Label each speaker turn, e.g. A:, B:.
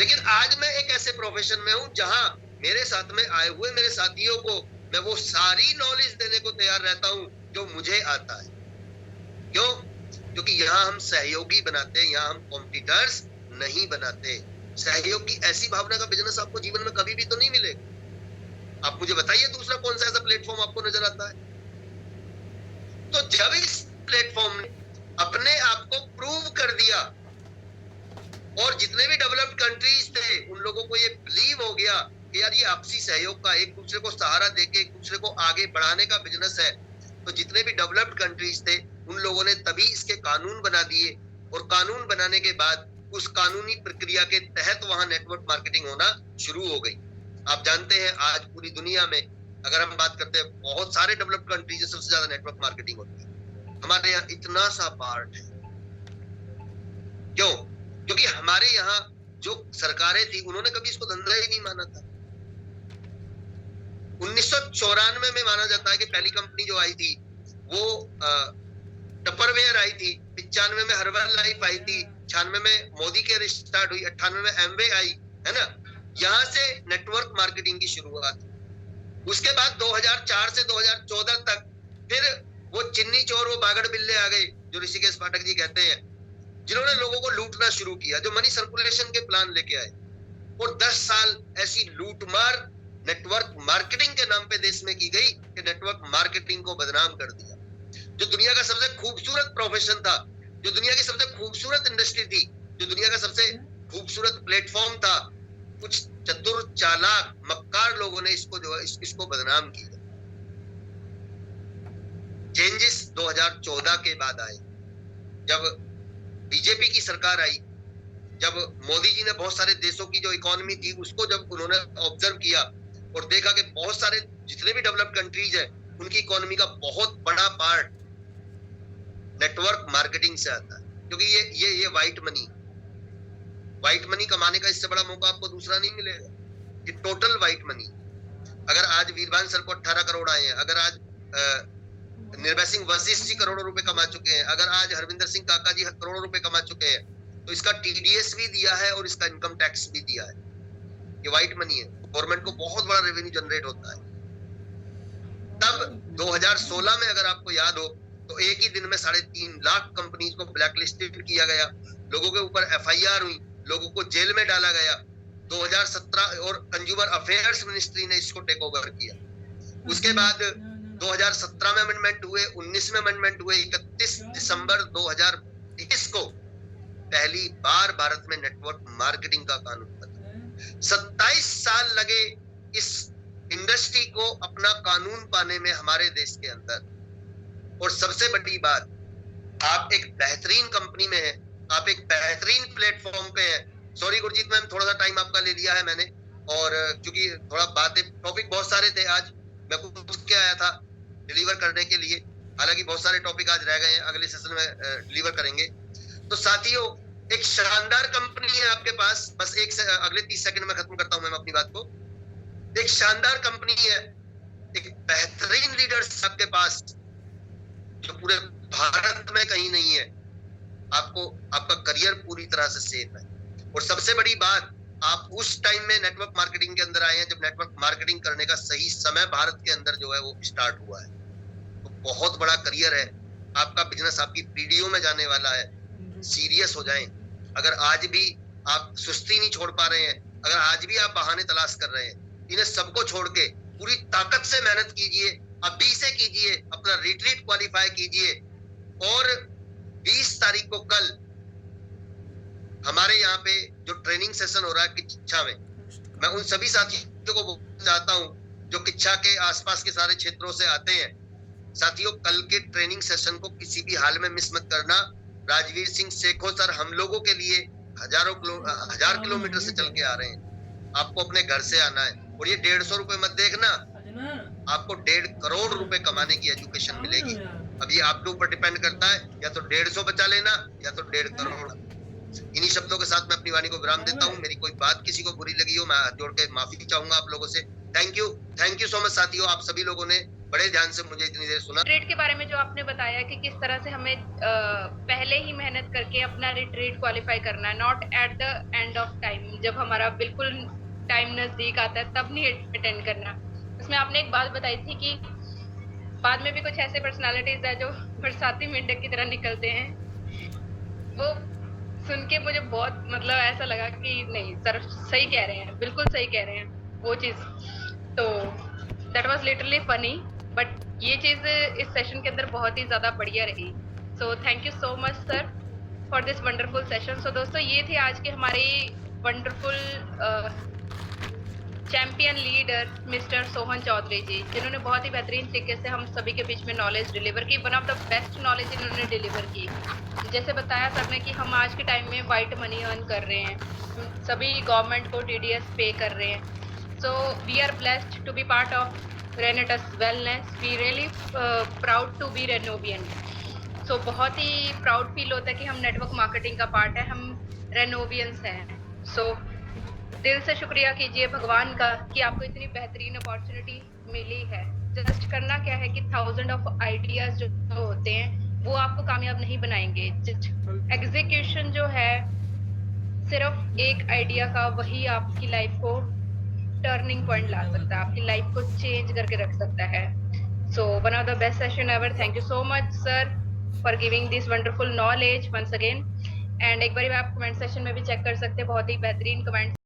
A: लेकिन आज मैं एक ऐसे प्रोफेशन में हूं जहां मेरे साथ में आए हुए मेरे साथियों को मैं वो सारी नॉलेज देने को तैयार रहता हूं जो मुझे आता है। क्यों? क्योंकि यहाँ हम सहयोगी बनाते हैं, यहाँ हम कॉम्पिटिटर्स नहीं बनाते। सहयोग की ऐसी भावना का बिजनेस आपको जीवन में कभी भी तो नहीं मिलेगा। आप मुझे बताइए दूसरा कौन सा ऐसा प्लेटफॉर्म आपको नजर आता है? तो जब इस प्लेटफॉर्म ने अपने आप को प्रूव कर दिया और जितने भी डेवलप्ड कंट्रीज थे उन लोगों को ये बिलीव हो गया कि यार ये आपसी सहयोग का, एक दूसरे को सहारा देके एक दूसरे को आगे बढ़ाने का बिजनेस है, तो जितने भी डेवलप्ड कंट्रीज थे उन लोगों ने तभी इसके कानून बना दिए और कानून बनाने के बाद उस कानूनी प्रक्रिया के तहत वहां नेटवर्क मार्केटिंग होना शुरू हो गई। आप जानते हैं आज पूरी दुनिया में अगर हम बात करते हैं बहुत सारे डेवलप्ड कंट्रीज में सबसे ज्यादा नेटवर्क मार्केटिंग होती है। हमारे यहाँ इतना सा पार्ट है। क्यों? क्योंकि हमारे यहाँ जो सरकारें थी उन्होंने कभी इसको धंधा ही नहीं माना था। 1994 में माना जाता है कि पहली कंपनी जो आई थी वो टपरवेयर आई थी, 95 में हर्बल लाइफ आई थी, 96 में मोदी केयर स्टार्ट हुई, 98 में एमवे आई, है ना। यहाँ से नेटवर्क मार्केटिंग की शुरुआत। उसके बाद 2004 से 2014 तक फिर वो चिन्नी चोर, वो बागड़ बिल्ले आ गए जो ऋषिकेश पाठक जी कहते हैं, जिन्होंने लोगों को लूटना शुरू किया, जो मनी सर्कुलेशन के प्लान लेके आए और 10 साल ऐसी लूटमार नेटवर्क मार्केटिंग के नाम पे देश में की गई कि नेटवर्क मार्केटिंग को बदनाम कर दिया। जो दुनिया का सबसे खूबसूरत प्रोफेशन था, जो दुनिया की सबसे खूबसूरत इंडस्ट्री थी, जो दुनिया का सबसे खूबसूरत प्लेटफॉर्म था, कुछ चतुर चालाक मक्कार लोगों ने इसको बदनाम किया। चेंजेस 2014 के बाद आए, जब बीजेपी की सरकार आई, जब मोदी जी ने बहुत सारे देशों की जो इकोनॉमी थी उसको जब उन्होंने ऑब्जर्व किया और देखा कि बहुत सारे जितने भी डेवलप्ड कंट्रीज है उनकी इकोनॉमी का बहुत बड़ा पार्ट नेटवर्क मार्केटिंग से आता है। क्योंकि ये व्हाइट मनी कमाने का इससे बड़ा मौका आपको दूसरा नहीं मिलेगा। ये टोटल व्हाइट मनी। अगर आज वीरभान सर को 18 करोड़ आए हैं, अगर आज निर्भय सिंह वशिष्ठ जी करोड़ों रुपए कमा चुके हैं, अगर आज हरविंदर सिंह काका जी करोड़ों रुपए कमा चुके हैं, तो इसका टीडीएस भी दिया है और इसका इनकम टैक्स भी दिया है। ये व्हाइट मनी है, गवर्नमेंट को बहुत बड़ा रेवेन्यू जनरेट होता है। तब 2016 में अगर आपको याद हो तो एक ही दिन में 3.5 लाख कंपनीज को ब्लैकलिस्टेड किया गया, लोगों के ऊपर एफआईआर हुई, लोगों को जेल में डाला गया। 2017 और कंज्यूमर अफेयर्स मिनिस्ट्री ने इसको टेक ओवर किया। उसके बाद 2017 में अमेंडमेंट हुए, 19 में अमेंडमेंट हुए, 31 दिसंबर 2021 को पहली बार भारत में नेटवर्क मार्केटिंग का कानून बना। 27 साल लगे इस इंडस्ट्री को अपना कानून पाने में हमारे देश के अंदर। और सबसे बड़ी बात, आप एक बेहतरीन कंपनी में हैं, आप एक बेहतरीन प्लेटफॉर्म पे हैं। सॉरी गुरजीत मैम, थोड़ा सा टाइम आपका ले लिया है मैंने, और क्योंकि थोड़ा बातें टॉपिक बहुत सारे थे, आज मैं कुछ के आया था डिलीवर करने के लिए, हालांकि बहुत सारे टॉपिक आज रह गए हैं, अगले सेशन में डिलीवर करेंगे। तो साथियों, एक शानदार कंपनी है आपके पास, बस अगले 30 सेकंड में खत्म करता हूं मैं अपनी बात को। एक शानदार कंपनी है, एक बेहतरीन लीडर्स आपके पास जो पूरे भारत में कहीं नहीं है। आपका करियर पूरी तरह से सेफ है। और सबसे बड़ी बात, आप उस टाइम में नेटवर्क मार्केटिंग के अंदर आए हैं जब नेटवर्क मार्केटिंग करने का सही समय भारत के अंदर जो है वो स्टार्ट हुआ है। तो बहुत बड़ा करियर है आपका, बिजनेस आपकी पीढ़ियों में जाने वाला है। सीरियस हो जाएं। अगर आज भी आप सुस्ती नहीं छोड़ पा रहे हैं, अगर आज भी आप बहाने तलाश कर रहे हैं, इन्हें सबको छोड़ के पूरी ताकत से मेहनत कीजिए, अभी से कीजिए, अपना रिट्रीट क्वालिफाई कीजिए। और 20 तारीख को कल हमारे यहाँ पे जो ट्रेनिंग सेशन हो रहा है किच्छा में, मैं उन सभी साथियों को बोलना चाहता हूँ जो किच्छा के आसपास के सारे क्षेत्रों से आते हैं। साथियों, कल के ट्रेनिंग सेशन को किसी भी हाल में मिस मत करना। राजवीर सिंह सेखो सर हम लोगों के लिए 1000 किलोमीटर से चल के आ रहे हैं। आपको अपने घर से आना है, और ये 150 रुपए मत देखना, आपको 1.5 करोड़ रुपए कमाने की एजुकेशन मिलेगी। अब ये आपके ऊपर डिपेंड करता है, या तो 150 बचा लेना या तो 1.5 करोड़। इन्हीं शब्दों के साथ मैं अपनी वाणी को विराम देता हूँ। मेरी कोई बात किसी को बुरी लगी हो, मैं हाथ जोड़ के माफी चाहूंगा आप लोगों से। थैंक यू सो मच साथियों, आप सभी लोगों ने बड़े ध्यान से मुझे इतनी देर सुना।
B: रिट्रीट के बारे में जो आपने बताया कि किस तरह से हमें पहले ही मेहनत करके अपना रिट्रीट क्वालिफाई करना है, not at the end of time, जब हमारा बिल्कुल टाइम नजदीक आता है तब नहीं अटेंड करना। उसमें आपने एक बात बताई थी कि बाद में भी कुछ ऐसे पर्सनालिटीज है जो बरसाती मेंढक की तरह निकलते हैं। वो सुन के मुझे बहुत मतलब ऐसा लगा कि नहीं सर सही कह रहे हैं, बिल्कुल सही कह रहे हैं वो चीज। तो that was literally funny, but ये चीज इस सेशन के अंदर बहुत ही ज्यादा बढ़िया रही। So thank you so much sir for this wonderful session. So दोस्तों ये थे आज के हमारे wonderful champion leader mister Sohan Chaudhary ji, जिन्होंने बहुत ही बेहतरीन तरीके से हम सभी के बीच में नॉलेज डिलीवर की। One of the best knowledge इन्होंने डिलीवर की। जैसे बताया सर ने कि हम आज के टाइम में वाइट मनी अर्न कर रहे हैं, सभी गवर्नमेंट को टीडीएस पे कर रहे हैं। So we are blessed to be part of Renatus wellness. We really proud to be Renovian. So बहुत ही प्राउड फील होता है कि हम नेटवर्क मार्केटिंग का पार्ट है, हम रेनोवियंस हैं। सो दिल से शुक्रिया कीजिए भगवान का कि आपको इतनी बेहतरीन अपॉर्चुनिटी मिली है। जस्ट करना क्या है कि 1000 ऑफ आइडियाज जो होते हैं वो आपको कामयाब नहीं बनाएंगे। एग्जीक्यूशन जो है सिर्फ एक आइडिया का, वही आपकी लाइफ को टर्निंग पॉइंट ला सकता है, आपकी लाइफ को चेंज करके रख सकता है। So one of the best session ever. Thank you so much sir for giving this wonderful knowledge once again. And एक बार आप कमेंट सेक्शन में भी चेक कर सकते हैं, बहुत ही बेहतरीन कमेंट